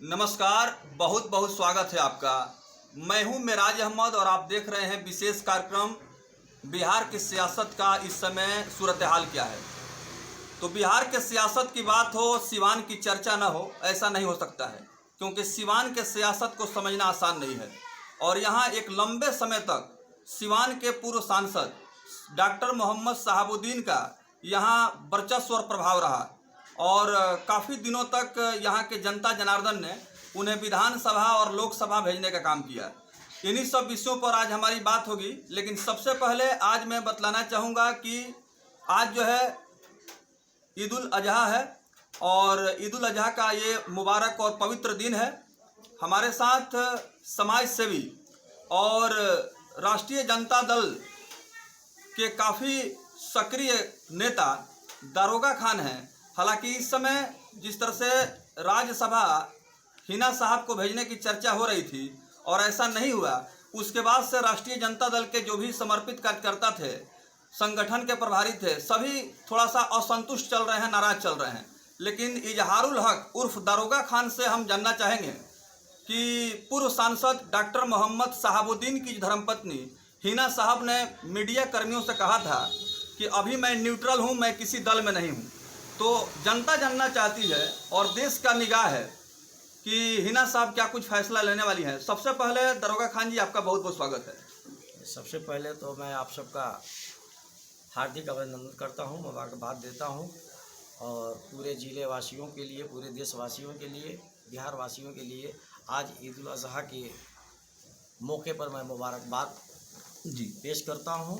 नमस्कार, बहुत बहुत स्वागत है आपका। मैं हूं मेराज अहमद और आप देख रहे हैं विशेष कार्यक्रम बिहार की सियासत का इस समय सूरत हाल क्या है। तो बिहार के सियासत की बात हो, सिवान की चर्चा न हो, ऐसा नहीं हो सकता है, क्योंकि सिवान के सियासत को समझना आसान नहीं है। और यहाँ एक लंबे समय तक सिवान के पूर्व सांसद डॉक्टर मोहम्मद शहाबुद्दीन का यहाँ वर्चस्व और प्रभाव रहा और काफ़ी दिनों तक यहाँ के जनता जनार्दन ने उन्हें विधानसभा और लोकसभा भेजने का काम किया। इन्हीं सब विषयों पर आज हमारी बात होगी, लेकिन सबसे पहले आज मैं बतलाना चाहूँगा कि आज जो है ईद उल अजहा है और ईद उल अजहा का ये मुबारक और पवित्र दिन है। हमारे साथ समाज सेवी और राष्ट्रीय जनता दल के काफ़ी सक्रिय नेता दारोगा खान हैं। हालांकि इस समय जिस तरह से राज्यसभा हिना साहब को भेजने की चर्चा हो रही थी और ऐसा नहीं हुआ, उसके बाद से राष्ट्रीय जनता दल के जो भी समर्पित कार्यकर्ता थे, संगठन के प्रभारी थे, सभी थोड़ा सा असंतुष्ट चल रहे हैं, नाराज चल रहे हैं। लेकिन इजहारुल हक उर्फ दारोगा खान से हम जानना चाहेंगे कि पूर्व सांसद डॉक्टर मोहम्मद शहाबुद्दीन की धर्मपत्नी हिना साहब ने मीडिया कर्मियों से कहा था कि अभी मैं न्यूट्रल हूं, मैं किसी दल में नहीं हूं। तो जनता जानना चाहती है और देश का निगाह है कि हिना साहब क्या कुछ फैसला लेने वाली हैं। सबसे पहले दारोगा खान जी, आपका बहुत बहुत स्वागत है। सबसे पहले तो मैं आप सबका हार्दिक अभिनंदन करता हूं, मुबारकबाद देता हूं और पूरे ज़िले वासियों के लिए, पूरे देशवासियों के लिए, बिहार वासियों के लिए आज ईद उल अजहा के मौके पर मैं मुबारकबाद पेश करता हूं।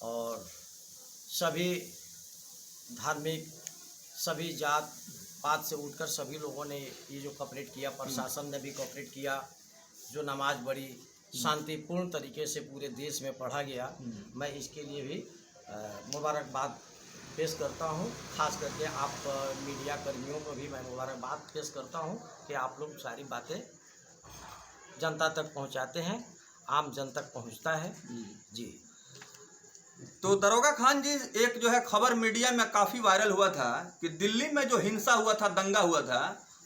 और सभी धार्मिक, सभी जात पात से उठकर सभी लोगों ने ये जो कॉपरेट किया, प्रशासन ने भी कॉपरेट किया, जो नमाज बड़ी शांतिपूर्ण तरीके से पूरे देश में पढ़ा गया, मैं इसके लिए भी मुबारकबाद पेश करता हूं। खास करके आप मीडिया कर्मियों को भी मैं मुबारकबाद पेश करता हूं कि आप लोग सारी बातें जनता तक पहुंचाते हैं, आम जन तक पहुंचता है जी। तो दारोगा खान जी, एक जो है खबर मीडिया में काफ़ी वायरल हुआ था कि दिल्ली में जो हिंसा हुआ था, दंगा हुआ था,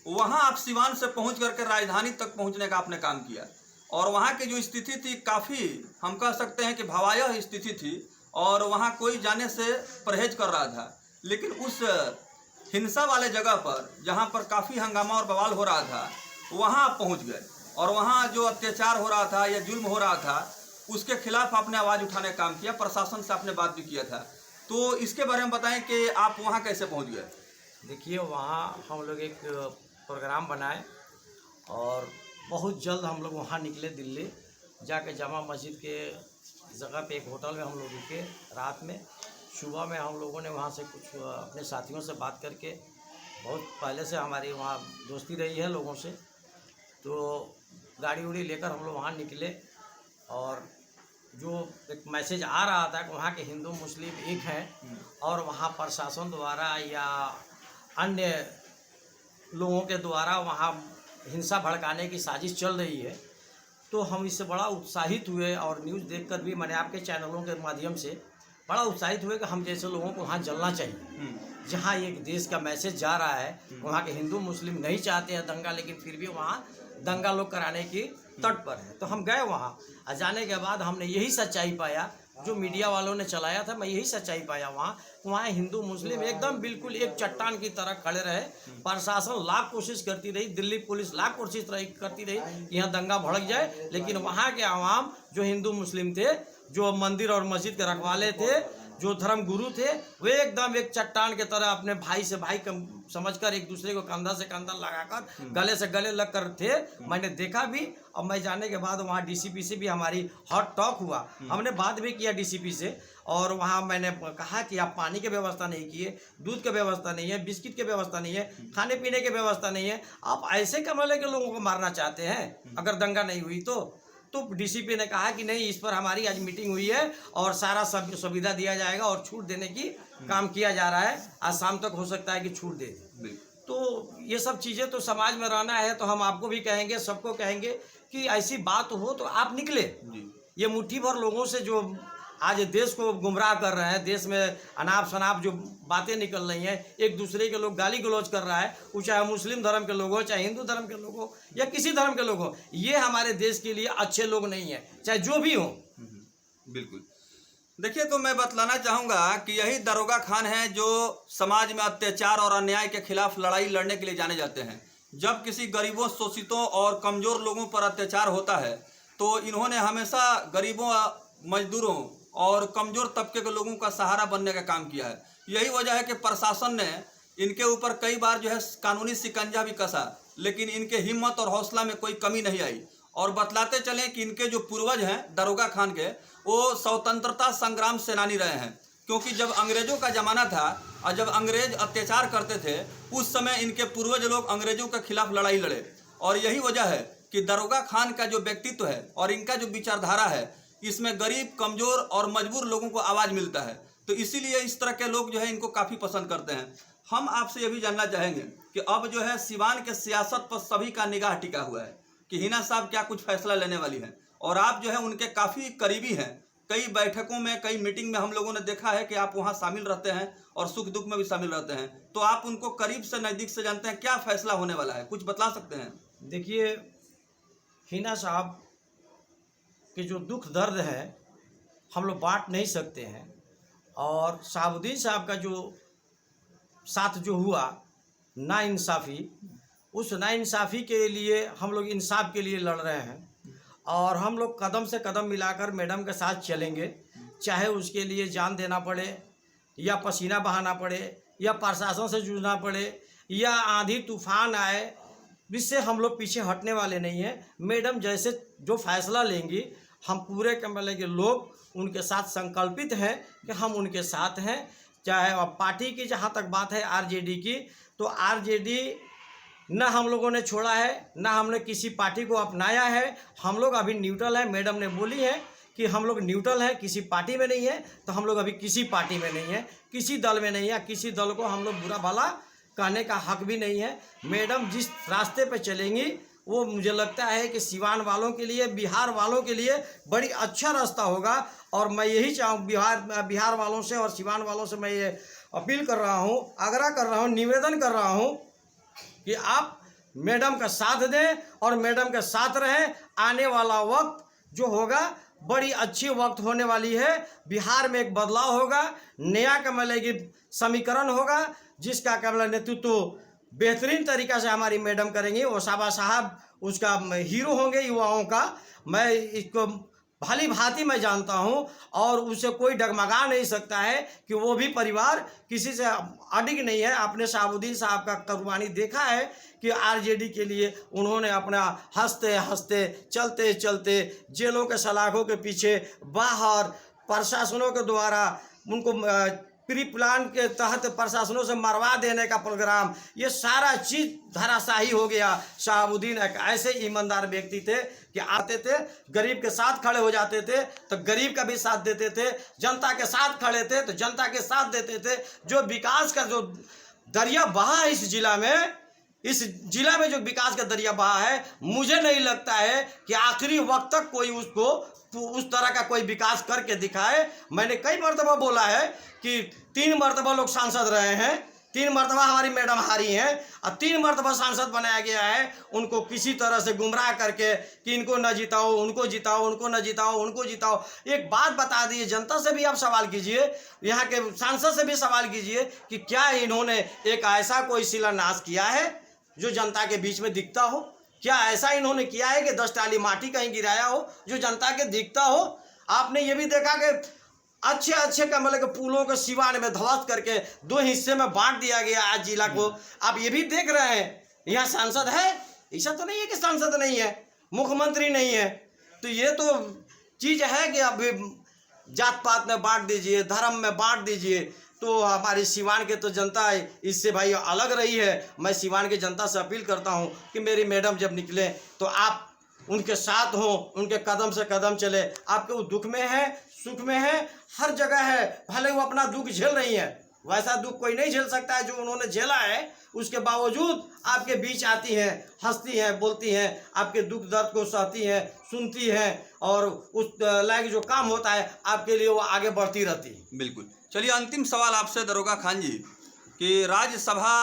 वहाँ आप सिवान से पहुँच करके राजधानी तक पहुँचने का आपने काम किया और वहाँ की जो स्थिति थी काफ़ी, हम कह सकते हैं कि भयावह स्थिति थी और वहाँ कोई जाने से परहेज कर रहा था। लेकिन उस हिंसा वाले जगह पर जहाँ पर काफ़ी हंगामा और बवाल हो रहा था, वहाँ आप पहुँच गए और वहाँ जो अत्याचार हो रहा था या जुल्म हो रहा था, उसके खिलाफ आपने आवाज़ उठाने का काम किया, प्रशासन से आपने बात भी किया था। तो इसके बारे में बताएं कि आप वहाँ कैसे पहुँच गए। देखिए, वहाँ हम लोग एक प्रोग्राम बनाए और बहुत जल्द हम लोग वहाँ निकले दिल्ली, जाके जामा मस्जिद के जगह पे एक होटल में हम लोग रुके रात में। सुबह में हम लोगों ने वहाँ से कुछ अपने साथियों से बात करके, बहुत पहले से हमारी वहाँ दोस्ती रही है लोगों से, तो गाड़ी उड़ी लेकर हम लोग वहाँ निकले और जो एक मैसेज आ रहा था कि वहाँ के हिंदू मुस्लिम एक हैं और वहाँ प्रशासन द्वारा या अन्य लोगों के द्वारा वहाँ हिंसा भड़काने की साजिश चल रही है, तो हम इससे बड़ा उत्साहित हुए और न्यूज़ देखकर भी मैंने आपके चैनलों के माध्यम से बड़ा उत्साहित हुए कि हम जैसे लोगों को वहाँ जलना चाहिए। जहाँ एक देश का मैसेज जा रहा है, वहाँ के हिंदू मुस्लिम नहीं चाहते हैं दंगा, लेकिन फिर भी वहाँ दंगा लोग कराने की तट पर है। तो हम गए वहाँ और जाने के बाद हमने यही सच्चाई पाया जो मीडिया वालों ने चलाया था, मैं यही सच्चाई पाया वहाँ हिंदू मुस्लिम एकदम बिल्कुल एक चट्टान की तरह खड़े रहे। प्रशासन लाख कोशिश करती रही, दिल्ली पुलिस लाख कोशिश करती रही कि यहाँ दंगा भड़क जाए, लेकिन वहाँ के आवाम जो हिंदू मुस्लिम थे, जो मंदिर और मस्जिद के रखवाले थे, जो धर्म गुरु थे, वे एकदम एक चट्टान के तरह अपने भाई से भाई समझकर एक दूसरे को कंधा से कंधा लगाकर गले से गले लग कर थे। मैंने देखा भी और मैं जाने के बाद वहाँ डीसीपी से भी हमारी हॉट टॉक हुआ, हमने बात भी किया डीसीपी से। और वहाँ मैंने कहा कि आप पानी की व्यवस्था नहीं किए, दूध की व्यवस्था नहीं है, बिस्किट की व्यवस्था नहीं है, खाने पीने की व्यवस्था नहीं है, आप ऐसे कमले के लोगों को मारना चाहते हैं अगर दंगा नहीं हुई तो डीसीपी ने कहा कि नहीं, इस पर हमारी आज मीटिंग हुई है और सारा सब सुविधा दिया जाएगा और छूट देने की काम किया जा रहा है, आज शाम तक हो सकता है कि छूट दे। तो ये सब चीज़ें तो समाज में रहना है, तो हम आपको भी कहेंगे, सबको कहेंगे कि ऐसी बात हो तो आप निकले। ये मुट्ठी भर लोगों से जो आज देश को गुमराह कर रहे हैं। देश में अनाप शनाप जो बातें निकल रही हैं, एक दूसरे के लोग गाली गलौज कर रहा है, वो चाहे मुस्लिम धर्म के लोग हो, चाहे हिंदू धर्म के लोग हो, या किसी धर्म के लोग हो, ये हमारे देश के लिए अच्छे लोग नहीं हैं, चाहे जो भी हो। बिल्कुल। देखिए, तो मैं बतलाना चाहूँगा कि यही दरोगा खान हैं जो समाज में अत्याचार और अन्याय के खिलाफ लड़ाई लड़ने के लिए जाने जाते हैं। जब किसी गरीबों, शोषितों और कमज़ोर लोगों पर अत्याचार होता है तो इन्होंने हमेशा गरीबों, मजदूरों और कमज़ोर तबके के लोगों का सहारा बनने का काम किया है। यही वजह है कि प्रशासन ने इनके ऊपर कई बार जो है कानूनी शिकंजा भी कसा, लेकिन इनके हिम्मत और हौसला में कोई कमी नहीं आई। और बतलाते चलें कि इनके जो पूर्वज हैं दरोगा खान के, वो स्वतंत्रता संग्राम सेनानी रहे हैं, क्योंकि जब अंग्रेज़ों का ज़माना था और जब अंग्रेज अत्याचार करते थे, उस समय इनके पूर्वज लोग अंग्रेज़ों के खिलाफ लड़ाई लड़े। और यही वजह है कि दरोगा खान का जो व्यक्तित्व है और इनका जो विचारधारा है, इसमें गरीब, कमज़ोर और मजबूर लोगों को आवाज़ मिलता है। तो इसीलिए इस तरह के लोग जो है इनको काफ़ी पसंद करते हैं। हम आपसे ये भी जानना चाहेंगे कि अब जो है सिवान के सियासत पर सभी का निगाह टिका हुआ है कि हिना साहब क्या कुछ फैसला लेने वाली हैं, और आप जो है उनके काफ़ी करीबी हैं। कई बैठकों में, कई मीटिंग में हम लोगों ने देखा है कि आप वहाँ शामिल रहते हैं और सुख दुख में भी शामिल रहते हैं, तो आप उनको करीब से, नज़दीक से जानते हैं। क्या फैसला होने वाला है, कुछ बतला सकते हैं? देखिए, हिना साहब के जो दुख दर्द है हम लोग बांट नहीं सकते हैं, और शहाबुद्दीन साहब का जो साथ जो हुआ नाइंसाफ़ी, उस नाइंसाफ़ी के लिए हम लोग इंसाफ के लिए लड़ रहे हैं, और हम लोग कदम से कदम मिलाकर मैडम के साथ चलेंगे, चाहे उसके लिए जान देना पड़े, या पसीना बहाना पड़े, या प्रशासन से जूझना पड़े, या आंधी तूफान आए, इससे हम लोग पीछे हटने वाले नहीं हैं। मैडम जैसे जो फैसला लेंगी, हम पूरे कमले के लोग उनके साथ संकल्पित हैं कि हम उनके साथ हैं। चाहे अब पार्टी की जहाँ तक बात है आरजेडी की, तो आरजेडी न हम लोगों ने छोड़ा है, न हमने किसी पार्टी को अपनाया है। हम लोग अभी न्यूट्रल हैं। मैडम ने बोली है कि हम लोग न्यूट्रल हैं, किसी पार्टी में नहीं है, तो हम लोग अभी किसी पार्टी में नहीं है, किसी दल में नहीं है, किसी दल को हम लोग बुरा भला कहने का हक भी नहीं है। मैडम जिस रास्ते पे चलेंगी वो मुझे लगता है कि सिवान वालों के लिए, बिहार वालों के लिए बड़ी अच्छा रास्ता होगा। और मैं यही चाहूँ बिहार वालों से और सिवान वालों से मैं ये अपील कर रहा हूँ, आग्रह कर रहा हूँ, निवेदन कर रहा हूँ कि आप मैडम का साथ दें और मैडम के साथ रहें। आने वाला वक्त जो होगा बड़ी अच्छी वक्त होने वाली है। बिहार में एक बदलाव होगा, नया कमल की समीकरण होगा, जिसका कमल नेतृत्व बेहतरीन तरीक़ा से हमारी मैडम करेंगी। ओसाबा साहब उसका हीरो होंगे युवाओं का। मैं इसको भली भांति मैं जानता हूं, और उसे कोई डगमगा नहीं सकता है कि वो भी परिवार किसी से अडिग नहीं है। आपने शहाबुद्दीन साहब का कुर्बानी देखा है कि आरजेडी के लिए उन्होंने अपना हंसते हंसते, चलते चलते, जेलों के सलाखों के पीछे, बाहर प्रशासनों के द्वारा उनको प्री प्लान के तहत प्रशासनों से मरवा देने का प्रोग्राम, ये सारा चीज़ धराशाही हो गया। शहाबुद्दीन एक ऐसे ईमानदार व्यक्ति थे कि आते थे, गरीब के साथ खड़े हो जाते थे तो गरीब का भी साथ देते थे, जनता के साथ खड़े थे तो जनता के साथ देते थे। जो विकास का जो दरिया बहा है इस जिला में जो विकास का दरिया बहा है, मुझे नहीं लगता है कि आखिरी वक्त तक कोई उसको उस तरह का कोई विकास करके दिखाए। मैंने कई मरतबा बोला है कि 3 मरतबा लोग सांसद रहे हैं, 3 मरतबा हमारी मैडम हारी हैं, और 3 मरतबा सांसद बनाया गया है उनको किसी तरह से गुमराह करके कि इनको न जिताओ, उनको जिताओ, उनको न जिताओ, उनको जिताओ। एक बात बता दिए, जनता से भी आप सवाल कीजिए, यहाँ के सांसद से भी सवाल कीजिए कि क्या इन्होंने एक ऐसा कोई शिलान्यास किया है जो जनता के बीच में दिखता हो? क्या ऐसा इन्होंने किया है कि 10 टाली माटी कहीं गिराया हो जो जनता के दिखता हो? आपने ये भी देखा कि अच्छे अच्छे कमल के पुलों को सिवान में ध्वस्त करके 2 हिस्से में बांट दिया गया आज जिला को। आप ये भी देख रहे हैं, यहाँ सांसद है, ऐसा तो नहीं है कि सांसद नहीं है, मुख्यमंत्री नहीं है। तो ये तो चीज़ है कि अब जात पात में बांट दीजिए, धर्म में बांट दीजिए। तो हमारी सिवान के तो जनता इससे भाई अलग रही है। मैं सिवान की जनता से अपील करता हूं कि मेरी मैडम जब निकले तो आप उनके साथ हों, उनके कदम से कदम चले। आपके वो दुख में है, सुख में है, हर जगह है, भले वो अपना दुख झेल रही है, वैसा दुख कोई नहीं झेल सकता है जो उन्होंने झेला है। उसके बावजूद आपके बीच आती हैं, हंसती हैं, बोलती हैं, आपके दुख दर्द को सहती हैं, सुनती हैं और उस लायक जो काम होता है आपके लिए वो आगे बढ़ती रहती है। बिल्कुल। चलिए अंतिम सवाल आपसे दरोगा खान जी कि राज्यसभा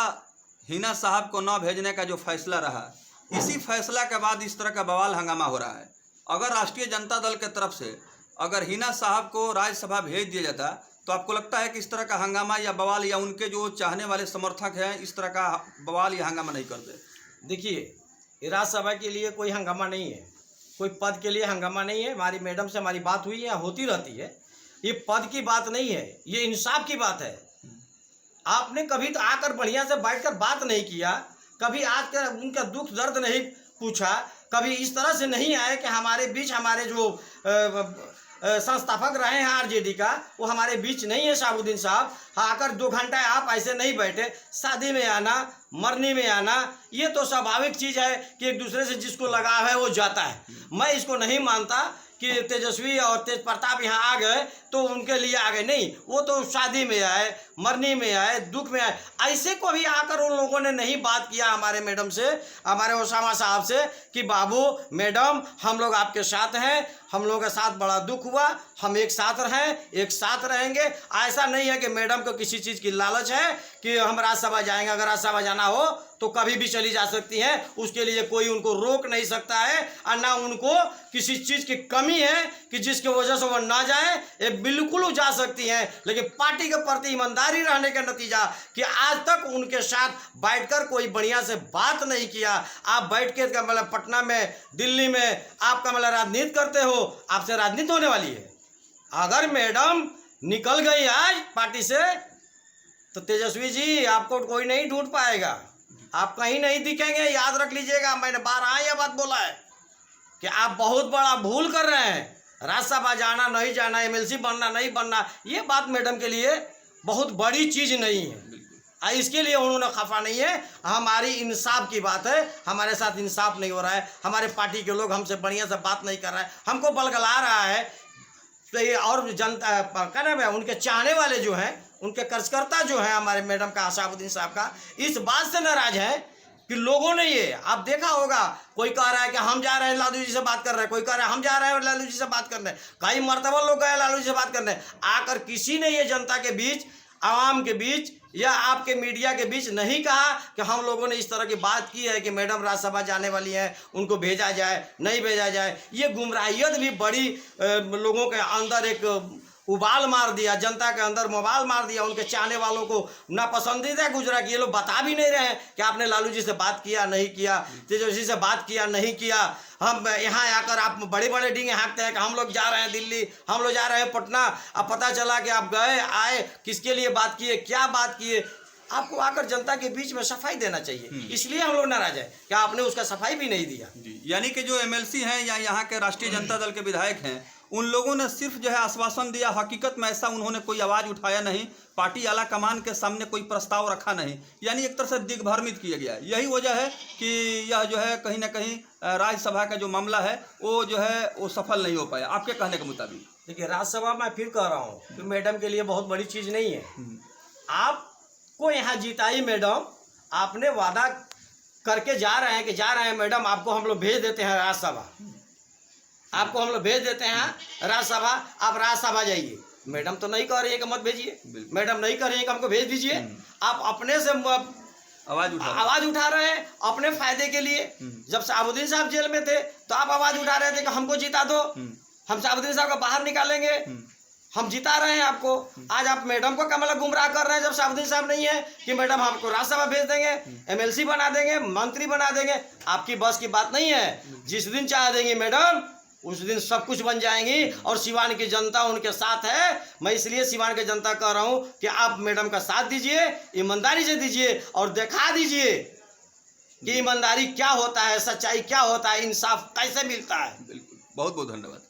हिना साहब को न भेजने का जो फैसला रहा, इसी फैसला के बाद इस तरह का बवाल हंगामा हो रहा है। अगर राष्ट्रीय जनता दल के तरफ से अगर हिना साहब को राज्यसभा भेज दिया जाता तो आपको लगता है कि इस तरह का हंगामा या बवाल या उनके जो चाहने वाले समर्थक हैं इस तरह का बवाल या हंगामा नहीं करते? देखिए, राज्यसभा के लिए कोई हंगामा नहीं है, कोई पद के लिए हंगामा नहीं है। हमारी मैडम से हमारी बात हुई है, होती रहती है। ये पद की बात नहीं है, ये इंसाफ की बात है। आपने कभी तो आकर बढ़िया से बैठकर बात नहीं किया, कभी आकर उनका दुख दर्द नहीं पूछा, कभी इस तरह से नहीं आए कि हमारे बीच हमारे जो संस्थापक रहे हैं आरजेडी का, वो हमारे बीच नहीं है शहाबुद्दीन साहब। आकर 2 घंटा आप ऐसे नहीं बैठे। शादी में आना, मरने में आना, ये तो स्वाभाविक चीज़ है कि एक दूसरे से जिसको लगाव है वो जाता है। मैं इसको नहीं मानता कि तेजस्वी और तेज प्रताप यहाँ आ गए तो उनके लिए आ गए, नहीं। वो तो शादी में आए, मरने में आए, दुख में आए। ऐसे को भी आकर उन लोगों ने नहीं बात किया हमारे मैडम से, हमारे ओसामा साहब से कि बाबू मैडम हम लोग आपके साथ हैं, हम लोगों के साथ बड़ा दुख हुआ, हम एक साथ रहें, एक साथ रहेंगे। ऐसा नहीं है कि मैडम को किसी चीज़ की लालच है कि हम राज्यसभा जाएंगे। अगर राज्यसभा जाना हो तो कभी भी चली जा सकती हैं, उसके लिए कोई उनको रोक नहीं सकता है। और ना उनको किसी चीज़ की कमी है कि जिसकी वजह से वो ना जाए, एक बिल्कुल जा सकती हैं। लेकिन पार्टी के प्रति ईमानदारी रहने का नतीजा कि आज तक उनके साथ बैठकर कोई बढ़िया से बात नहीं किया। आप बैठ के मतलब पटना में, दिल्ली में आपका मतलब राजनीति करते हो, आपसे राजनीति होने वाली है। अगर मैडम निकल गई आज पार्टी से तो तेजस्वी जी आपको कोई नहीं ढूंढ पाएगा, आप कहीं नहीं दिखेंगे। याद रख लीजिएगा, मैंने 12 यह बात बोला है कि आप बहुत बड़ा भूल कर रहे हैं। राज्यसभा जाना नहीं जाना, एमएलसी बनना नहीं बनना, ये बात मैडम के लिए बहुत बड़ी चीज़ नहीं है। इसके लिए उन्होंने खफा नहीं है। हमारी इंसाफ की बात है, हमारे साथ इंसाफ नहीं हो रहा है, हमारे पार्टी के लोग हमसे बढ़िया से बात नहीं कर रहे हैं, हमको बलगला रहा है। तो ये और जनता क्या नाम है, उनके चाहने वाले जो हैं, उनके कार्यकर्ता जो हैं हमारे मैडम का, शहाबुद्दीन साहब का, इस बात से नाराज हैं कि लोगों ने ये आप देखा होगा, कोई कह रहा है कि हम जा रहे हैं लालू जी से बात कर रहे हैं, कोई कह रहा है हम जा रहे हैं लालू जी से बात करने, कई मर्तबा लोग गए लालू जी से बात करने। आकर किसी ने ये जनता के बीच, आवाम के बीच या आपके मीडिया के बीच नहीं कहा कि हम लोगों ने इस तरह की बात की है कि मैडम राज्यसभा जाने वाली हैं, उनको भेजा जाए, नहीं भेजा जाए। ये गुमराहियत भी बड़ी लोगों के अंदर एक उबाल मार दिया, जनता के अंदर मोबाल मार दिया। उनके चाहने वालों को नापसंदीदा गुजरा कि ये लोग बता भी नहीं रहे हैं कि आपने लालू जी से बात किया नहीं किया, तेजस्वी से बात किया नहीं किया। हम यहाँ आकर आप बड़े बड़े डींगे हाँकते हैं कि हम लोग जा रहे हैं दिल्ली, हम लोग जा रहे हैं पटना। अब पता चला कि आप गए, आए, किसके लिए बात किए, क्या बात किए। आपको आकर जनता के बीच में सफाई देना चाहिए, इसलिए हम लोग नाराज हैं कि आपने उसका सफाई भी नहीं दिया। यानी कि जो एमएलसी हैं या यहाँ के राष्ट्रीय जनता दल के विधायक हैं, उन लोगों ने सिर्फ जो है आश्वासन दिया, हकीकत में ऐसा उन्होंने कोई आवाज़ उठाया नहीं, पार्टी आला कमान के सामने कोई प्रस्ताव रखा नहीं। यानी एक तरह से दिग्भ्रमित किया गया। यही वजह है कि यह जो है कहीं ना कहीं राज्यसभा का जो मामला है वो जो है वो सफल नहीं हो पाया आपके कहने के मुताबिक। देखिए, राज्यसभा मैं फिर कह रहा हूँ कि मैडम के लिए बहुत बड़ी चीज़ नहीं है। आपको यहाँ जिताई मैडम, आपने वादा करके जा रहे हैं कि जा रहे हैं मैडम, आपको हम लोग भेज देते हैं राज्यसभा, आपको हम लोग भेज देते हैं राज्यसभा, आप राज्यसभा जाइए। मैडम तो नहीं कह रही है कि मत भेजिए, मैडम नहीं कह रही है कि हमको भेज दीजिए। आप अपने से आवाज उठा रहे हैं अपने फायदे के लिए। जब शहाबुद्दीन साहब जेल में थे तो आप आवाज उठा रहे थे कि हमको जिता दो, हम शहाबुद्दीन साहब को बाहर निकालेंगे, हम जिता रहे हैं आपको। आज आप मैडम को कमला गुमराह कर रहे हैं जब शहाबुद्दीन साहब नहीं है कि मैडम आपको राज्यसभा भेज देंगे, एमएलसी बना देंगे, मंत्री बना देंगे। आपकी बस की बात नहीं है। जिस दिन चाह देंगी मैडम उस दिन सब कुछ बन जाएंगी और सिवान की जनता उनके साथ है। मैं इसलिए सिवान की जनता कह रहा हूं कि आप मैडम का साथ दीजिए, ईमानदारी से दीजिए और दिखा दीजिए कि ईमानदारी क्या होता है, सच्चाई क्या होता है, इंसाफ कैसे मिलता है। बिल्कुल, बहुत बहुत धन्यवाद।